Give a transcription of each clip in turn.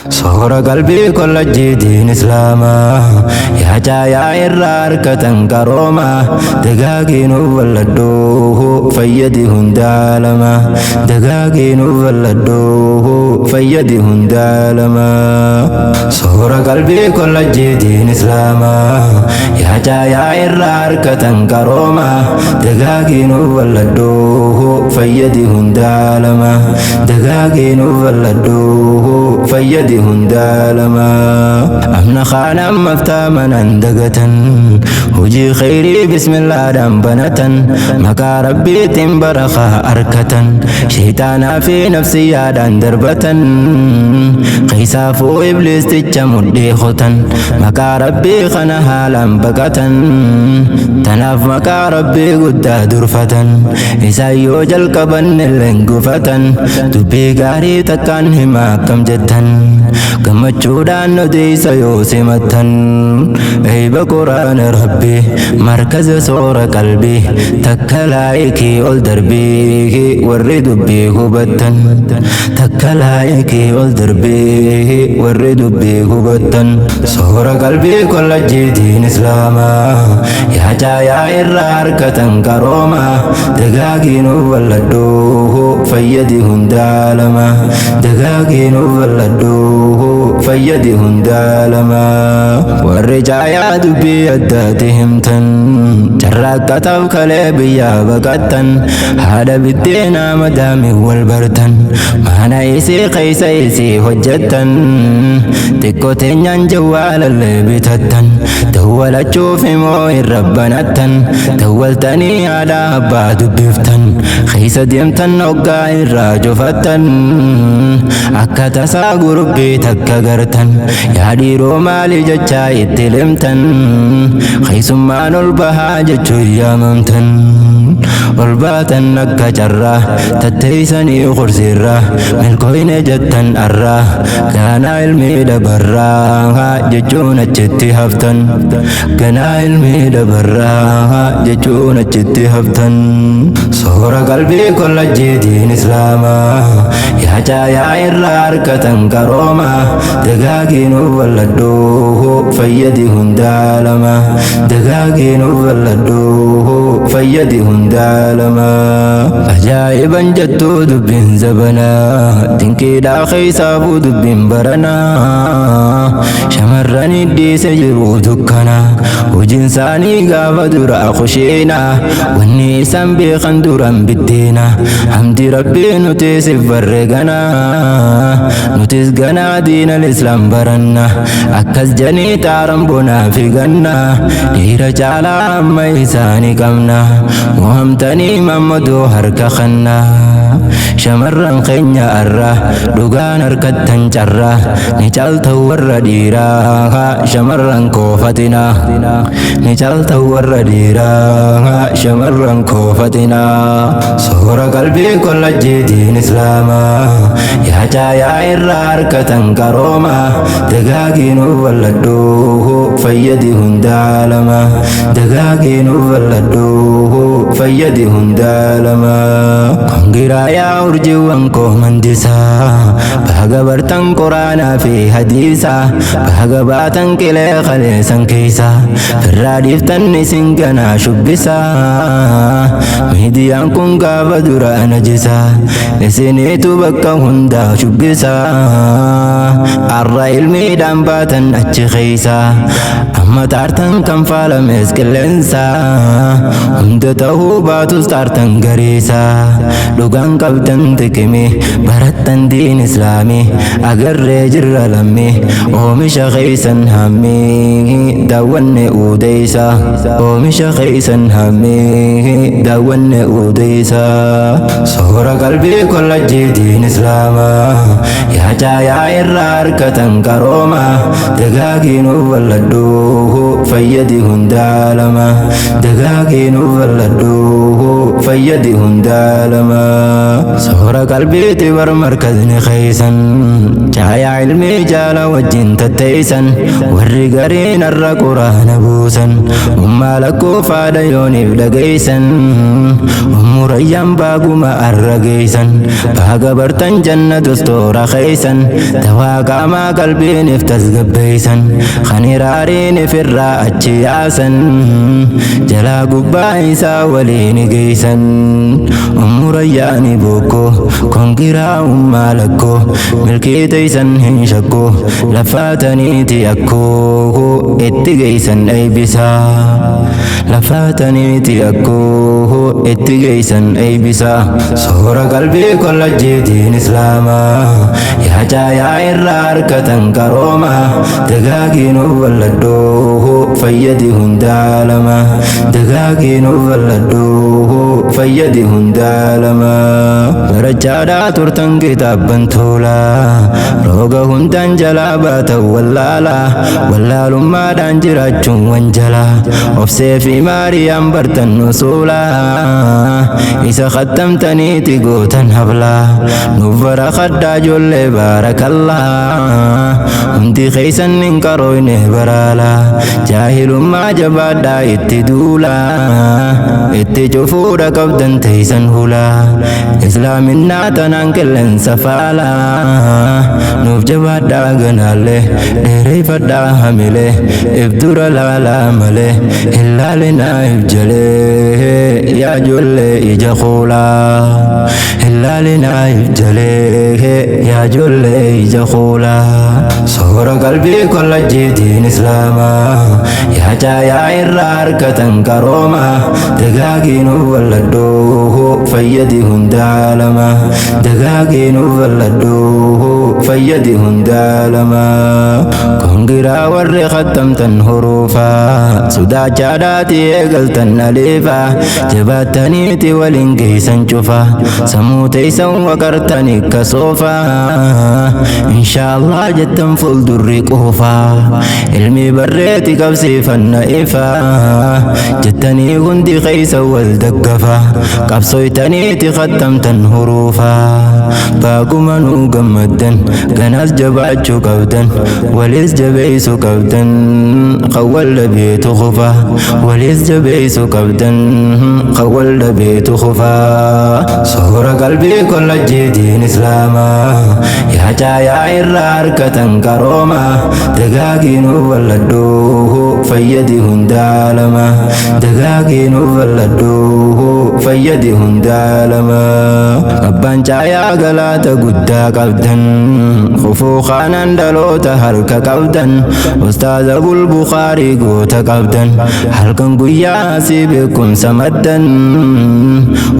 Sohora qalbii kollajjii diin islaamaa yaa caayaa irraa harkatan qaroomaa dagaagiinuu walladhoo fayyadi hundaa lama dagaagiinuu walladhoo fayyadi hundaa lama. Sohora qalbii kollajjii diin islaamaa yaa caayaa irraa harkatan qaroomaa dagaagiinuu walladhoo fayyadi hundaa lama dagaagiinuu walladhoo fayyadi hundaa lama. Amna khaanaan maftaamanan dagatan hojii khayrii bismillaadhaan banatan maqaa rabbiitiin barakaa arkatan shayxaanaa fi nafsiyyaadhaan darbatan qisaafuu ibliisticha mudhii qotan maqaa rabbii kana haalaan baqatan tanaaf maqaa rabbii guddaa durfatan isaan yoo jalqaban illeen gufatan dubbii gaarii takkaan himaa akkam jettan gammachuudhaan odeessa yoo simattan eeyba quraana rabbii markaza soora qalbii takka laayikii ol darbii warri dubbii hubattan takka laayikii ol darbii warri dubbii hubattan. Soora qalbii kollajjii diin islaamaa yaa caayaa irraa harkatan qaroomaa dagaagiinuu walladhoo fayyadi hundaa lama dagaagiinuu walladhoo fayyadi hundaa lama. Warri caayaa dubbii addaati himtan carraaqqataaf kalee biyyaa baqattan haadha biddeenaa madaamii wal bartan maana isii keeysa isii hojjettan xiqqoo teenyaan jawwaalallee bitattan dawwalachuuf immoo irra banattan dawwaltanii haadha abbaa dubbiftan keeysa deemtan hoggaa irraa cufattan akka tasaa gurubbii takka gartan yaa dhiiroo maali jechaa itti limtan keeysummaan ol bahaa jechuun yaamamtan ol baatan akka carraa tatteeysanii qursiirraa milkooyne jettan arraa ganaa ilmii dabarraa jechuun achitti haftan ganaa ilmii dabarraa jechuun achitti haftan. Soora qalbii kollajjii diin islaamaa yaa caayaa irraa harkatan qaroomaa dagaagiinuu walladhoo fayyadi hundaa lama dagaagiinuu walladhoo fayyadi hundaa lama. Ajaa'iban jettuu dubbiin zabanaa dinqiidhaa keeysaafuu dubbiin baranaa shamarranii dhiise jiruu dukkana hojiin isaanii gaafa dura kushiina wanni isaan beekan duran biddeena hamdi rabbii nutis barreegana nutis ganaa diinal islaam baranna akkas janii taaran bonaa fi ganna dhiira caalaa amma isaanii qabna muhamtanii mammadoo harka kanna shamarran keenya arraa dhugaan harkattan carraa ni caalta warra dhiiraa shamarran koofatina ni caalta warra dhiiraa shamarran koofatina. Soora qalbii kollajjii diin islaamaa yaa caayaa irraa harkatan qaroomaa dagaagiinuu walladhoo fayyadi hundaa lama dagaagiinuu walladhoo fayyadi hundaa lama. Kongiraa yaa urjiiwwan koo mandisaa baga bartan quraanaa fi hadiisaa baga baatan qilee qaleessan keeysaa firraa dhiiftan isin ganaa shubbisaa miidiyaan kun gaafa dura najisaa isiniitu bakka hundaa shubbisaa arra ilmiidhaan baatan achi keeysaa amma taartan kan faalamees qilleensaa hunda ta'uu baatus taartan gariisaa dhugaan qabdan tiqimi barattan diin islaamii agarree jirra lammii oomisha keeysan hammii daawwanne uudeysa oomisha keeysan hammii daawwanne uudeysa. Soora qalbii kollajjii diin islaamaa yaa caayaa irraa harkatan qaroomaa dagaagiinuu walladhoo fayyadi hundaa lama dagaagiinuu walladhoo fayyadi hunda lama. Soora qalbiiti bar markazni khaysan caaya ilmi jaala wajjin tattaysan warri gariin arra quraana buusan ummaa lakkoo faada yooniif dhagaysan ummurayyaan baaguma arra geeysan baaga bartan jannatus toora khaysan tawaa qaamaa qalbiiniif tasgabbeeysan khaniraariiniif irraa achi yaasan jalaa gubbaa isaa waliin geeysan ummurayyaani bokkoo kongiraa ummaa lakkoo milkii teeysan hin shakkoo lafaataniiti akkoo itti geeysan eeybisaa lafaataniiti akkoo itti geeysan eeybisaa. Soora qalbii kollajjiitiin islaamaa yaa caayaa irraa harkatan qarooma dagaagiinuuf walladhoo fayyadi hundaa lama dagaagiinuuf walladhoo fayyadi hundaa lama. Barachaadhaa turtan kitaabban toolaa rooga hundaan jalaa baatan wallaalaa wallaalummaadhaan jiraachuun wanjalaa obsee fi maariyaan bartan nusuulaa isa khattamtaniiti gootan hablaa nuuf bara khaddaa ijoollee baarakallaa hundi keeysan hin qarooyne baraalaa jaahilummaa jabaadhaa itti duulaa itti cufuudha qabdan teeysan hulaa islaaminaa tanaan qilleensa faalaa nuuf jabaadhaa ganaallee dheereeffadhaa hamilee if dura laalaa malee hin laalinaa if jalee yaa ijoollee ija khoolaa hin laalinaa if jalee yaa ijoollee ija khoolaa. Soora qalbii kollajjiitiin islaamaa yaa caayaa irraa harkatan qarooma dagaagiinuuf walladhoo fayyadi hundaa lama dagaagiinuuf walladhoo fayyadi hundaa lama. Kongiraa warri khattamtan huruufaa sodaachaadhaati eegaltan aliifaa jabaattaniiti waliin geeysan cufaa sammuu teeysan waqartan akka soofaa inshaallah jettan fuuldurri qoofaa ilmi barreeti qabsiifanna ifaa jettanii hundi keeysan wal daggafaa qabsooytaniiti khattamtan huruufaa baaguma nuu gammaddan ganaas jabaachuu qabdan walis jabeeysu qabdan qawwal dhabeetu khufaa walis jabeeysu qabdan qawwal dhabeetu khufaa. Soora qalbii kollajjiitiin islaamaa yaa caayaa irraa harkatan qarooma dagaagiinuuf walladhoo fayyadi hundaa lama dagaagiinuuf walladhoo fayyadi hundaa lama. Abbaan caayaa galaata guddaa qabdan khufuu khaanaan dhaloota harka qabdan ustaaza Bukaarii goota qabdan halkan guyyaa asii beekumsa maddan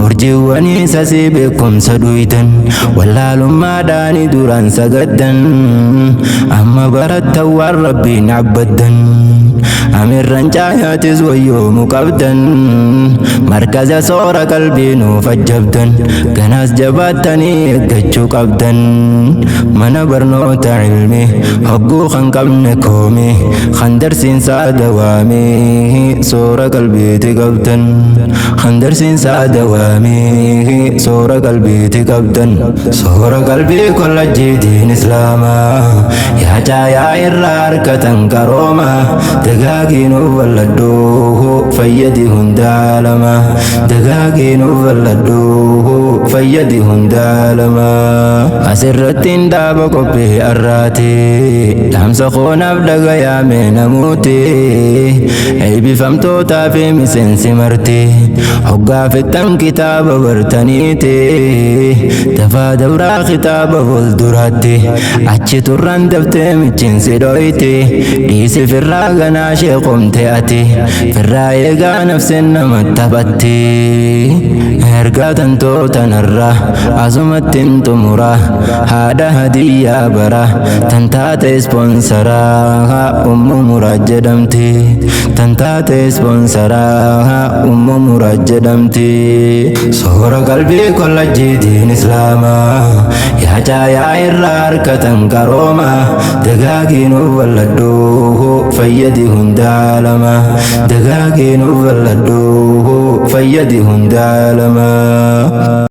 urjiiwwanii sasii beekumsa dhuytan wallaalummaadhaani duraan sagaddan amma barattan waan rabbiin abbaddan amirran caayaatis wayyoomu qabdan markaza soora qalbii nuuf ajjabdan ganaas jabaattanii eeggachuu qabdan mana barnoota ilmi hogguu kan qabne koomi kan darsiinsaa dawaamii soora qalbiiti qabdan kan darsiinsaa dawaamii soora qalbiiti qabdan. Soora qalbii kollajjiitiin islaamaa yaa caayaa irraa harkatan qarooma dagaagiinuuf walladhoo fayyadi hundaa lama dagaagiinuuf walladhoo fayyadi hundaa lama. Asirrattiin dhaaba qophee arraati dhaamsa koonaaf dhagayaame namuuti eebbifamtootaa fi miseensi marti hoggaa fixxan kitaaba bartaniiti dafaa dabraa kitaaba fuulduraatti achi turran dabtee michiinsi dhoyti dhiisi firraa ganaa sheeqomte ati firraa eegaa nafseen nama taphatti ergaa tantootanarraa asumattiin xumuraa haadha hadiyyaa bara tantaate ispoonsaraa ummu muraad jedhamti tantaate ispoonsaraa ummu muraad jedhamti. Soora qalbii kollajjiitiin islaamaa yaa caayaa irraa harkatan qarooma dagaagiinuuf walladhoo fayyadi hundaa lama dagaagiinuuf walladhoo fayyadi hunda alama.